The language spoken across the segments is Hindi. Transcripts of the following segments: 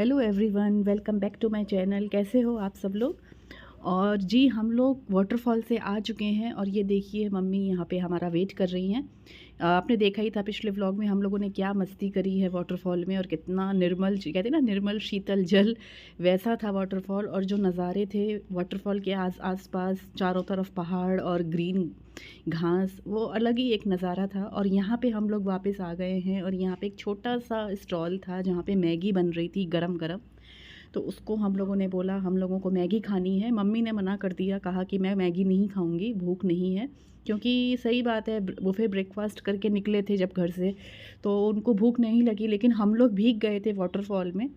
Hello everyone, welcome back to my channel. कैसे हो आप सब लोग। और जी हम लोग वाटरफॉल से आ चुके हैं और ये देखिए मम्मी यहाँ पे हमारा वेट कर रही हैं। आपने देखा ही था पिछले व्लॉग में हम लोगों ने क्या मस्ती करी है वाटरफॉल में, और कितना निर्मल, कहते हैं ना निर्मल शीतल जल, वैसा था वाटरफॉल। और जो नज़ारे थे वाटरफॉल के आस पास चारों तरफ पहाड़ और ग्रीन घास, वो अलग ही एक नज़ारा था। और यहाँ पे हम लोग वापस आ गए हैं और यहाँ पे एक छोटा सा स्टॉल था जहाँ पे मैगी बन रही थी गरम गरम। तो उसको हम लोगों ने बोला हम लोगों को मैगी खानी है। मम्मी ने मना कर दिया, कहा कि मैं मैगी नहीं खाऊंगी, भूख नहीं है। क्योंकि सही बात है, बुफे ब्रेकफास्ट करके निकले थे जब घर से, तो उनको भूख नहीं लगी। लेकिन हम लोग भीग गए थे वाटरफॉल में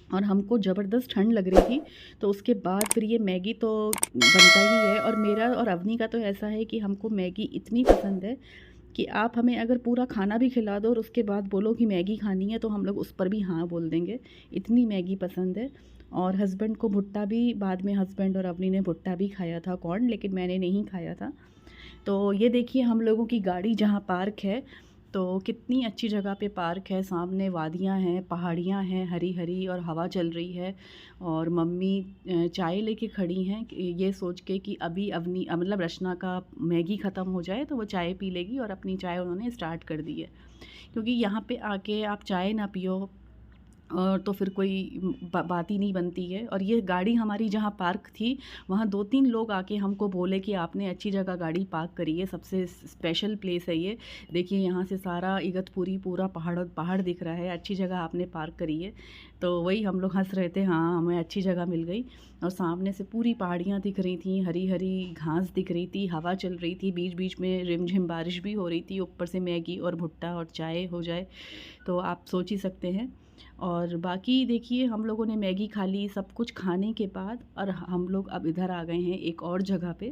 और हमको ज़बरदस्त ठंड लग रही थी। तो उसके बाद फिर ये मैगी तो बनता ही है। और मेरा और अवनी का तो ऐसा है कि हमको मैगी इतनी पसंद है कि आप हमें अगर पूरा खाना भी खिला दो और उसके बाद बोलो कि मैगी खानी है, तो हम लोग उस पर भी हाँ बोल देंगे, इतनी मैगी पसंद है। और हस्बैंड को भुट्टा भी, बाद में हस्बैंड और अवनी ने भुट्टा भी खाया था, कॉर्न, लेकिन मैंने नहीं खाया था। तो ये देखिए हम लोगों की गाड़ी जहाँ पार्क है, तो कितनी अच्छी जगह पे पार्क है। सामने वादियाँ हैं, पहाड़ियाँ हैं हरी हरी, और हवा चल रही है। और मम्मी चाय लेके खड़ी हैं ये सोच के कि अभी अवनी मतलब रचना का मैगी ख़त्म हो जाए तो वो चाय पी लेगी, और अपनी चाय उन्होंने स्टार्ट कर दी है। क्योंकि यहाँ पे आके आप चाय ना पियो और तो फिर कोई बात ही नहीं बनती है। और ये गाड़ी हमारी जहाँ पार्क थी, वहाँ 2-3 लोग आके हमको बोले कि आपने अच्छी जगह गाड़ी पार्क करी है, सबसे स्पेशल प्लेस है ये। देखिए यहाँ से सारा इगतपुरी पूरा पहाड़ पहाड़ दिख रहा है, अच्छी जगह आपने पार्क करी है। तो वही हम लोग हंस रहे थे, हाँ हमें अच्छी जगह मिल गई। और सामने से पूरी पहाड़ियाँ दिख रही थी, हरी हरी घास दिख रही थी, हवा चल रही थी, बीच बीच में रिमझिम बारिश भी हो रही थी, ऊपर से मैगी और भुट्टा और चाय हो जाए तो आप सोच ही सकते हैं। और बाकी देखिए हम लोगों ने मैगी खा ली, सब कुछ खाने के बाद, और हम लोग अब इधर आ गए हैं एक और जगह पे।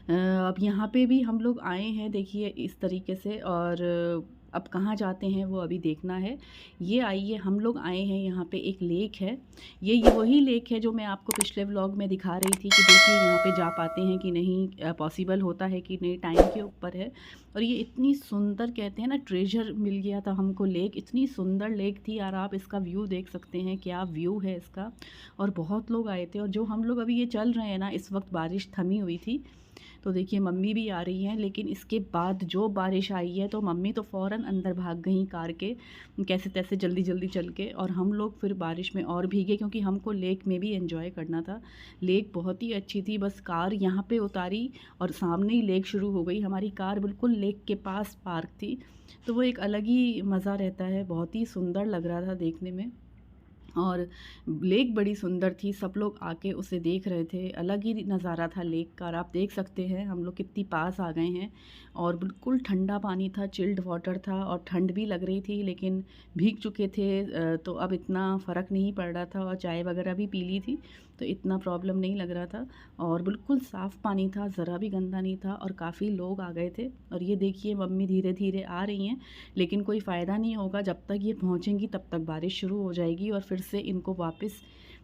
अब यहाँ पे भी हम लोग आए हैं, देखिए इस तरीके से। और अब कहाँ जाते हैं वो अभी देखना है। ये आइए, हम लोग आए हैं यहाँ पे, एक लेक है। ये वही लेक है जो मैं आपको पिछले व्लॉग में दिखा रही थी कि देखिए यहाँ पे जा पाते हैं कि नहीं, पॉसिबल होता है कि नहीं, टाइम के ऊपर है। और ये इतनी सुंदर, कहते हैं ना ट्रेजर मिल गया था हमको लेक, इतनी सुंदर लेक थी यार। आप इसका व्यू देख सकते हैं, क्या व्यू है इसका। और बहुत लोग आए थे, और जो हम लोग अभी ये चल रहे हैं ना, इस वक्त बारिश थमी हुई थी। तो देखिए मम्मी भी आ रही हैं, लेकिन इसके बाद जो बारिश आई है तो मम्मी तो फ़ौरन अंदर भाग गई कार के, कैसे तैसे जल्दी जल्दी चल के। और हम लोग फिर बारिश में और भीगे, क्योंकि हमको लेक में भी एंजॉय करना था। लेक बहुत ही अच्छी थी, बस कार यहाँ पे उतारी और सामने ही लेक शुरू हो गई। हमारी कार बिल्कुल लेक के पास पार्क थी, तो वो एक अलग ही मज़ा रहता है, बहुत ही सुंदर लग रहा था देखने में। और लेक बड़ी सुंदर थी, सब लोग आके उसे देख रहे थे, अलग ही नज़ारा था लेक का। और आप देख सकते हैं हम लोग कितनी पास आ गए हैं, और बिल्कुल ठंडा पानी था, चिल्ड वाटर था, और ठंड भी लग रही थी, लेकिन भीग चुके थे तो अब इतना फ़र्क नहीं पड़ रहा था। और चाय वगैरह भी पी ली थी, तो इतना प्रॉब्लम नहीं लग रहा था। और बिल्कुल साफ़ पानी था, ज़रा भी गंदा नहीं था, और काफ़ी लोग आ गए थे। और ये देखिए मम्मी धीरे धीरे आ रही हैं, लेकिन कोई फ़ायदा नहीं होगा, जब तक ये पहुँचेंगी तब तक बारिश शुरू हो जाएगी और फिर से इनको वापस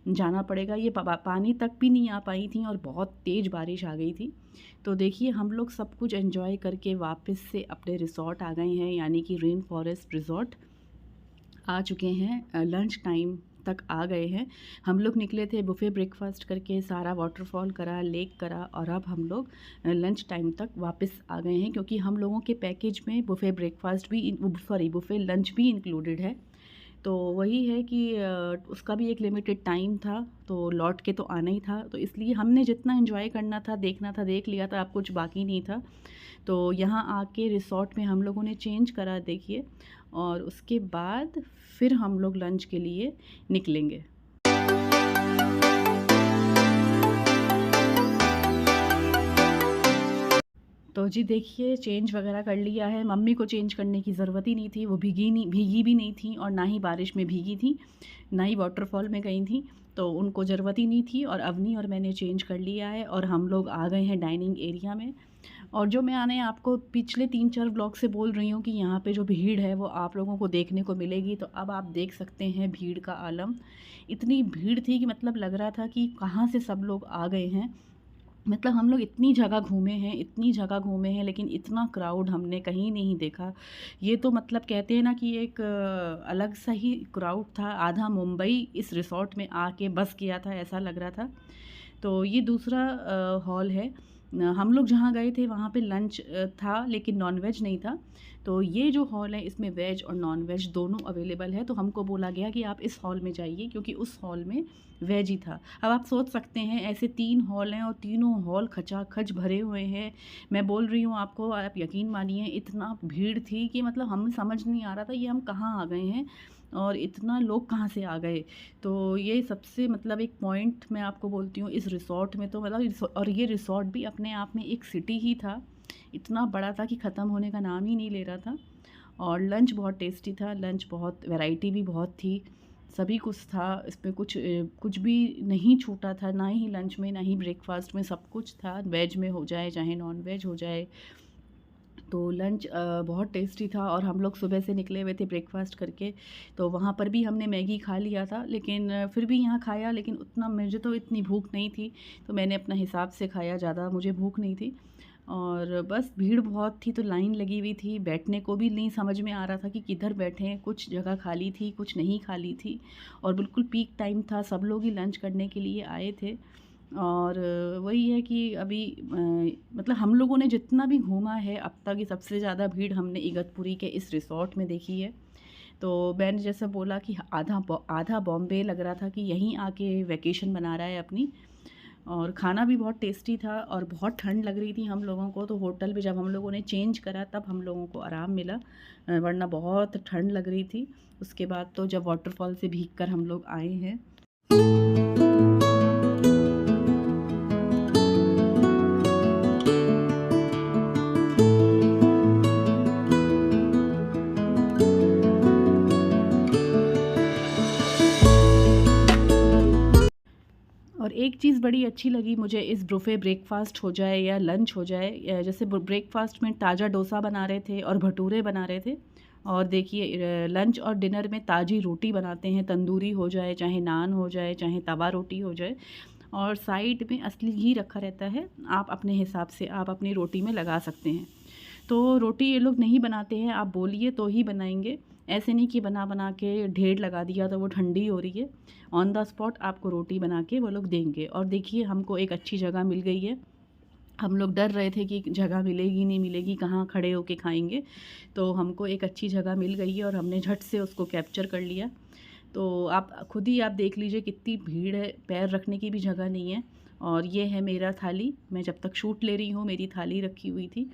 जाना पड़ेगा। ये पानी तक भी नहीं आ पाई थी और बहुत तेज़ बारिश आ गई थी। तो देखिए हम लोग सब कुछ एंजॉय करके वापस से अपने रिसॉर्ट आ गए हैं, यानी कि रेन फॉरेस्ट रिसॉर्ट आ चुके हैं। लंच टाइम तक आ गए हैं। हम लोग निकले थे बुफ़े ब्रेकफास्ट करके, सारा वाटरफॉल करा, लेक करा, और अब हम लोग लंच टाइम तक वापस आ गए हैं, क्योंकि हम लोगों के पैकेज में बुफ़े ब्रेकफास्ट भी, सॉरी बुफ़े लंच भी इंक्लूडेड है। तो वही है कि उसका भी एक लिमिटेड टाइम था, तो लौट के तो आना ही था। तो इसलिए हमने जितना एंजॉय करना था, देखना था, देख लिया था, अब कुछ बाकी नहीं था। तो यहाँ आके रिसॉर्ट में हम लोगों ने चेंज करा, देखिए। और उसके बाद फिर हम लोग लंच के लिए निकलेंगे। तो जी देखिए चेंज वगैरह कर लिया है। मम्मी को चेंज करने की ज़रूरत ही नहीं थी, वो भीगी भी नहीं थी, और ना ही बारिश में भीगी थी, ना ही वाटरफॉल में गई थी, तो उनको ज़रूरत ही नहीं थी। और अवनी और मैंने चेंज कर लिया है, और हम लोग आ गए हैं डाइनिंग एरिया में। और जो मैंने आपको पिछले 3-4 ब्लॉग से बोल रही हूँ कि यहाँ पे जो भीड़ है वो आप लोगों को देखने को मिलेगी, तो अब आप देख सकते हैं भीड़ का आलम। इतनी भीड़ थी कि मतलब लग रहा था कि कहाँ से सब लोग आ गए हैं। मतलब हम लोग इतनी जगह घूमे हैं, इतनी जगह घूमे हैं, लेकिन इतना क्राउड हमने कहीं नहीं देखा। ये तो मतलब कहते हैं ना कि एक अलग सा ही क्राउड था। आधा मुंबई इस रिसॉर्ट में आके बस गया था, ऐसा लग रहा था। तो ये दूसरा हॉल है। हम लोग जहाँ गए थे वहाँ पे लंच था, लेकिन नॉन-वेज नहीं था। तो ये जो हॉल है इसमें वेज और नॉन-वेज दोनों अवेलेबल है। तो हमको बोला गया कि आप इस हॉल में जाइए, क्योंकि उस हॉल में वेज ही था। अब आप सोच सकते हैं, ऐसे 3 हॉल हैं और तीनों हॉल खचाखच भरे हुए हैं। मैं बोल रही हूँ आपको, आप यकीन मानिए इतना भीड़ थी कि मतलब हमें समझ नहीं आ रहा था ये हम कहाँ आ गए हैं और इतना लोग कहाँ से आ गए। तो ये सबसे मतलब एक पॉइंट मैं आपको बोलती हूँ इस रिसॉर्ट में, तो मतलब और ये रिसॉर्ट भी अपने आप में एक सिटी ही था। इतना बड़ा था कि ख़त्म होने का नाम ही नहीं ले रहा था। और लंच बहुत टेस्टी था, लंच बहुत वैरायटी भी बहुत थी, सभी कुछ था इसमें, कुछ भी नहीं छूटा था, ना ही लंच में ना ही ब्रेकफास्ट में, सब कुछ था। वेज में हो जाए चाहे नॉन वेज हो जाए। तो लंच बहुत टेस्टी था और हम लोग सुबह से निकले हुए थे ब्रेकफास्ट करके। तो वहाँ पर भी हमने मैगी खा लिया था, लेकिन फिर भी यहाँ खाया, लेकिन उतना मुझे तो इतनी भूख नहीं थी, तो मैंने अपना हिसाब से खाया, ज़्यादा मुझे भूख नहीं थी। और बस भीड़ बहुत थी तो लाइन लगी हुई थी, बैठने को भी नहीं समझ में आ रहा था कि किधर बैठें। कुछ जगह खाली थी, कुछ नहीं खाली थी, और बिल्कुल पीक टाइम था, सब लोग ही लंच करने के लिए आए थे। और वही है कि अभी मतलब हम लोगों ने जितना भी घूमा है अब तक, ये सबसे ज़्यादा भीड़ हमने इगतपुरी के इस रिसॉर्ट में देखी है। तो मैंने जैसे बोला कि आधा बॉम्बे लग रहा था कि यहीं आके वैकेशन बना रहा है अपनी। और खाना भी बहुत टेस्टी था और बहुत ठंड लग रही थी हम लोगों को, तो होटल भी जब हम लोगों ने चेंज करा तब हम लोगों को आराम मिला, वरना बहुत ठंड लग रही थी। उसके बाद तो जब वाटरफॉल से भीग कर हम लोग आए हैं। और एक चीज़ बड़ी अच्छी लगी मुझे इस बुफ़े, ब्रेकफ़ास्ट हो जाए या लंच हो जाए, जैसे ब्रेकफ़ास्ट में ताज़ा डोसा बना रहे थे और भटूरे बना रहे थे, और देखिए लंच और डिनर में ताज़ी रोटी बनाते हैं, तंदूरी हो जाए चाहे नान हो जाए चाहे तवा रोटी हो जाए, और साइड में असली घी रखा रहता है। आप अपने हिसाब से आप अपनी रोटी में लगा सकते हैं। तो रोटी ये लोग नहीं बनाते हैं, आप बोलिए तो ही बनाएंगे, ऐसे नहीं कि बना बना के ढेर लगा दिया तो वो ठंडी हो रही है। ऑन द स्पॉट आपको रोटी बना के वो लोग देंगे। और देखिए हमको एक अच्छी जगह मिल गई है। हम लोग डर रहे थे कि जगह मिलेगी नहीं मिलेगी, कहाँ खड़े होके खाएंगे, तो हमको एक अच्छी जगह मिल गई है और हमने झट से उसको कैप्चर कर लिया। तो आप खुद ही आप देख लीजिए कितनी भीड़ है, पैर रखने की भी जगह नहीं है। और ये है मेरा थाली, मैं जब तक शूट ले रही हूँ मेरी थाली रखी हुई थी।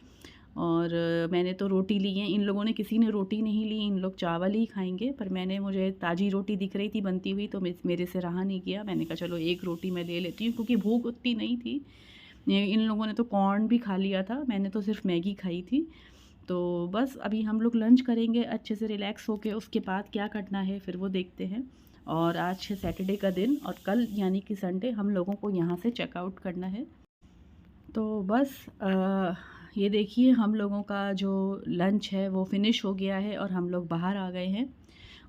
और मैंने तो रोटी ली है, इन लोगों ने किसी ने रोटी नहीं ली, इन लोग चावल ही खाएंगे, पर मैंने, मुझे ताज़ी रोटी दिख रही थी बनती हुई, तो मेरे से रहा नहीं गया, मैंने कहा चलो एक रोटी मैं ले लेती हूँ, क्योंकि भूख उतनी नहीं थी। इन लोगों ने तो कॉर्न भी खा लिया था, मैंने तो सिर्फ मैगी खाई थी। तो बस अभी हम लोग लंच करेंगे अच्छे से रिलैक्स होके, उसके बाद क्या करना है फिर वो देखते हैं। और आज है सैटरडे का दिन और कल यानी कि संडे हम लोगों को यहाँ से चेकआउट करना है। तो बस ये देखिए हम लोगों का जो लंच है वो फिनिश हो गया है और हम लोग बाहर आ गए हैं।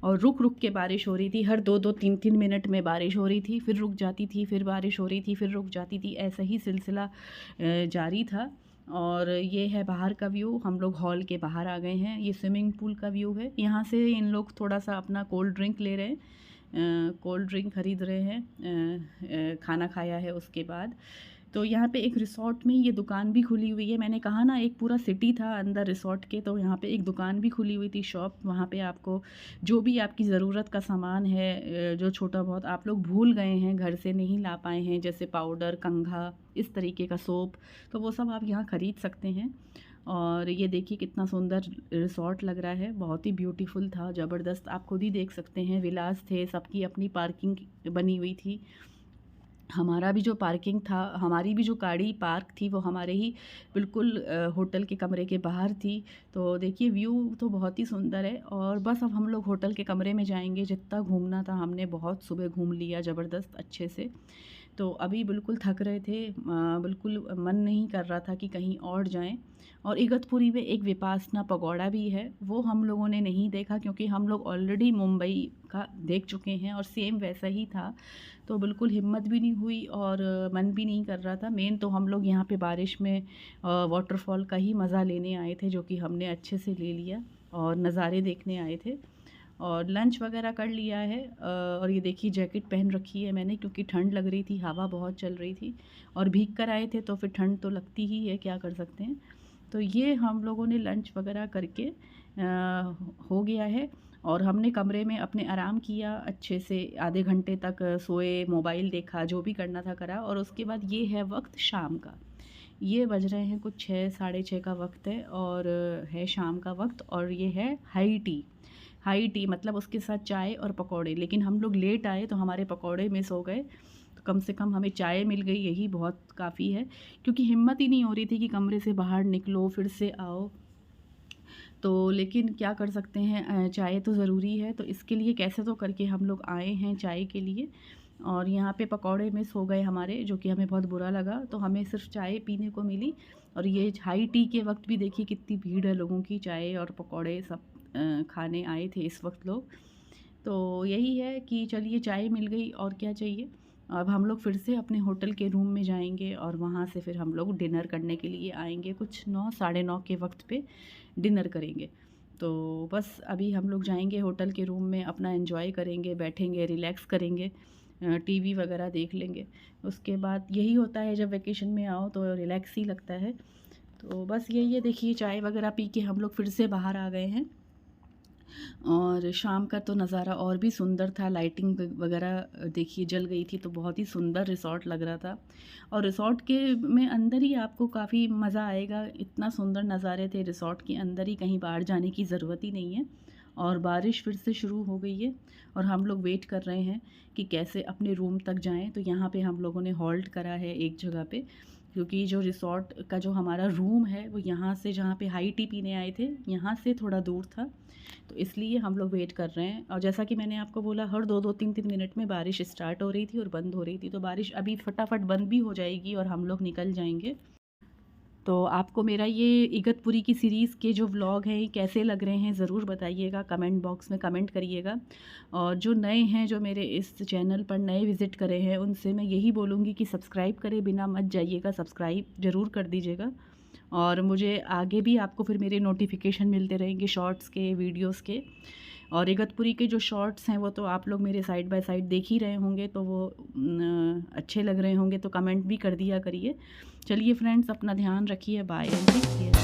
और रुक रुक के बारिश हो रही थी, हर 2-2 3-3 मिनट में बारिश हो रही थी, फिर रुक जाती थी, फिर बारिश हो रही थी, फिर रुक जाती थी, ऐसा ही सिलसिला जारी था। और ये है बाहर का व्यू, हम लोग हॉल के बाहर आ गए हैं, ये स्विमिंग पूल का व्यू है। यहाँ से इन लोग थोड़ा सा अपना कोल्ड ड्रिंक ले रहे हैं, कोल्ड ड्रिंक ख़रीद रहे हैं, खाना खाया है उसके बाद। तो यहाँ पे एक रिसॉर्ट में ये दुकान भी खुली हुई है, मैंने कहा ना एक पूरा सिटी था अंदर रिसॉर्ट के, तो यहाँ पे एक दुकान भी खुली हुई थी, शॉप। वहाँ पे आपको जो भी आपकी ज़रूरत का सामान है, जो छोटा बहुत आप लोग भूल गए हैं घर से नहीं ला पाए हैं, जैसे पाउडर, कंघा, इस तरीके का सोप, तो वो सब आप यहाँ ख़रीद सकते हैं। और ये देखिए कितना सुंदर रिसॉर्ट लग रहा है, बहुत ही ब्यूटीफुल था, ज़बरदस्त, आप खुद ही देख सकते हैं। विलास थे, सबकी अपनी पार्किंग बनी हुई थी। हमारा भी जो पार्किंग था, हमारी भी जो गाड़ी पार्क थी वो हमारे ही बिल्कुल होटल के कमरे के बाहर थी। तो देखिए व्यू तो बहुत ही सुंदर है। और बस अब हम लोग होटल के कमरे में जाएंगे, जितना घूमना था हमने बहुत सुबह घूम लिया ज़बरदस्त अच्छे से। तो अभी बिल्कुल थक रहे थे, बिल्कुल मन नहीं कर रहा था कि कहीं और जाएं। और इगतपुरी में एक विपासना पगोड़ा भी है, वो हम लोगों ने नहीं देखा क्योंकि हम लोग ऑलरेडी मुंबई का देख चुके हैं और सेम वैसा ही था। तो बिल्कुल हिम्मत भी नहीं हुई और मन भी नहीं कर रहा था। मेन तो हम लोग यहाँ पे बारिश में वाटरफॉल का ही मज़ा लेने आए थे, जो कि हमने अच्छे से ले लिया और नज़ारे देखने आए थे और लंच वगैरह कर लिया है। और ये देखिए जैकेट पहन रखी है मैंने क्योंकि ठंड लग रही थी, हवा बहुत चल रही थी और भीग कर आए थे तो फिर ठंड तो लगती ही है, क्या कर सकते हैं। तो ये हम लोगों ने लंच वगैरह करके हो गया है और हमने कमरे में अपने आराम किया अच्छे से, आधे घंटे तक सोए, मोबाइल देखा, जो भी करना था करा। और उसके बाद ये है वक्त शाम का, ये बज रहे हैं कुछ 6 साढ़े 6 का वक्त है और है शाम का वक्त। और ये है हाई टी, हाई टी मतलब उसके साथ चाय और पकौड़े। लेकिन हम लोग लेट आए तो हमारे पकौड़े मिस हो गए, तो कम से कम हमें चाय मिल गई, यही बहुत काफ़ी है। क्योंकि हिम्मत ही नहीं हो रही थी कि कमरे से बाहर निकलो फिर से आओ, तो लेकिन क्या कर सकते हैं, चाय तो ज़रूरी है। तो इसके लिए कैसे तो करके हम लोग आए हैं चाय के लिए। और यहाँ पे पकौड़े मिस हो गए हमारे, जो कि हमें बहुत बुरा लगा, तो हमें सिर्फ चाय पीने को मिली। और ये हाई टी के वक्त भी देखिए कितनी भीड़ है लोगों की, चाय और पकौड़े सब खाने आए थे इस वक्त लोग। तो यही है कि चलिए चाय मिल गई और क्या चाहिए। अब हम लोग फिर से अपने होटल के रूम में जाएंगे और वहाँ से फिर हम लोग डिनर करने के लिए आएंगे, कुछ 9 साढ़े 9 के वक्त पे डिनर करेंगे। तो बस अभी हम लोग जाएंगे होटल के रूम में, अपना एंजॉय करेंगे, बैठेंगे, रिलैक्स करेंगे, टीवी वगैरह देख लेंगे। उसके बाद यही होता है जब वैकेशन में आओ तो रिलैक्स ही लगता है। तो बस यही है, देखिए चाय वगैरह पी के हम लोग फिर से बाहर आ गए हैं। और शाम का तो नज़ारा और भी सुंदर था, लाइटिंग वगैरह देखिए जल गई थी तो बहुत ही सुंदर रिसॉर्ट लग रहा था। और रिसॉर्ट के में अंदर ही आपको काफ़ी मज़ा आएगा, इतना सुंदर नज़ारे थे रिसॉर्ट के अंदर ही, कहीं बाहर जाने की ज़रूरत ही नहीं है। और बारिश फिर से शुरू हो गई है और हम लोग वेट कर रहे हैं कि कैसे अपने रूम तक जाएं। तो यहाँ पे हम लोगों ने हॉल्ट करा है एक जगह पे, क्योंकि जो रिसॉर्ट का जो हमारा रूम है वो यहाँ से, जहाँ पे हाई टी पीने आए थे, यहाँ से थोड़ा दूर था। तो इसलिए हम लोग वेट कर रहे हैं। और जैसा कि मैंने आपको बोला, हर 2-2 3-3 मिनट में बारिश स्टार्ट हो रही थी और बंद हो रही थी। तो बारिश अभी फटाफट बंद भी हो जाएगी और हम लोग निकल जाएंगे। तो आपको मेरा ये इगतपुरी की सीरीज़ के जो व्लॉग हैं ये कैसे लग रहे हैं ज़रूर बताइएगा, कमेंट बॉक्स में कमेंट करिएगा। और जो नए हैं, जो मेरे इस चैनल पर नए विज़िट करे हैं, उनसे मैं यही बोलूँगी कि सब्सक्राइब करे बिना मत जाइएगा, सब्सक्राइब ज़रूर कर दीजिएगा। और मुझे आगे भी आपको फिर मेरे नोटिफिकेशन मिलते रहेंगे शॉर्ट्स के, वीडियोस के। और इगतपुरी के जो शॉर्ट्स हैं वो तो आप लोग मेरे साइड बाय साइड देख ही रहे होंगे, तो वो अच्छे लग रहे होंगे, तो कमेंट भी कर दिया करिए। चलिए फ्रेंड्स, अपना ध्यान रखिए, बाय एंड टेक केयर।